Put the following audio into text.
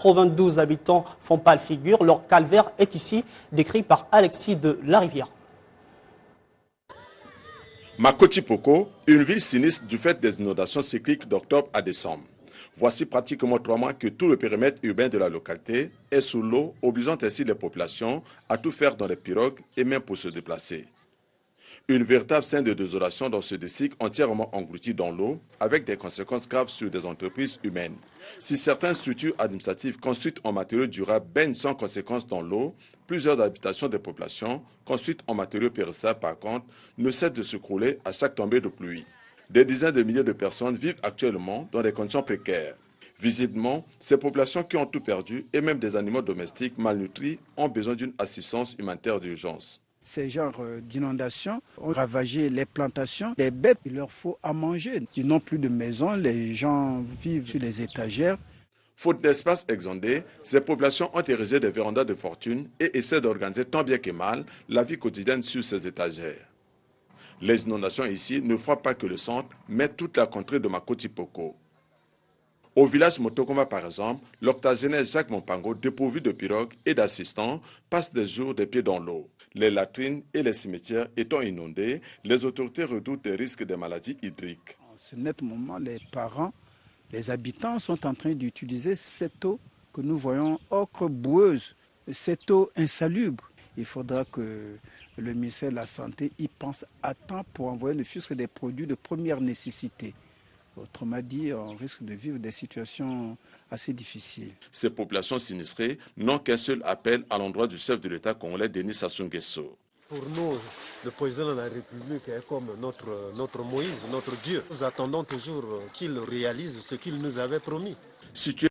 92 habitants font pâle figure. Leur calvaire est ici décrit par Alexis de Larivière. Makoti Poko, une ville sinistre du fait des inondations cycliques d'octobre à décembre. Voici pratiquement 3 mois que tout le périmètre urbain de la localité est sous l'eau, obligeant ainsi les populations à tout faire dans les pirogues et même pour se déplacer. Une véritable scène de désolation dans ce district entièrement englouti dans l'eau, avec des conséquences graves sur des entreprises humaines. Si certaines structures administratives construites en matériaux durables baignent sans conséquence dans l'eau, plusieurs habitations des populations construites en matériaux périssables par contre ne cessent de s'écrouler à chaque tombée de pluie. Des dizaines de milliers de personnes vivent actuellement dans des conditions précaires. Visiblement, ces populations qui ont tout perdu et même des animaux domestiques malnutris ont besoin d'une assistance humanitaire d'urgence. Ces genres d'inondations ont ravagé les plantations. Les bêtes, il leur faut à manger. Ils n'ont plus de maison, les gens vivent sur les étagères. Faute d'espace exondé, ces populations ont érigé des vérandas de fortune et essaient d'organiser tant bien que mal la vie quotidienne sur ces étagères. Les inondations ici ne frappent pas que le centre, mais toute la contrée de Makoti Poko. Au village Motokoma par exemple, l'octogénaire Jacques Mompango, dépourvu de pirogue et d'assistants, passe des jours des pieds dans l'eau. Les latrines et les cimetières étant inondés, les autorités redoutent des risques de maladies hydriques. En ce net moment, les parents, les habitants sont en train d'utiliser cette eau que nous voyons ocre boueuse, cette eau insalubre. Il faudra que le ministère de la Santé y pense à temps pour envoyer ne fût-ce que des produits de première nécessité. Autrement dit, on risque de vivre des situations assez difficiles. Ces populations sinistrées n'ont qu'un seul appel à l'endroit du chef de l'État congolais, Denis Sassou Nguesso. Pour nous, le président de la République est comme notre Moïse, notre Dieu. Nous attendons toujours qu'il réalise ce qu'il nous avait promis. Situé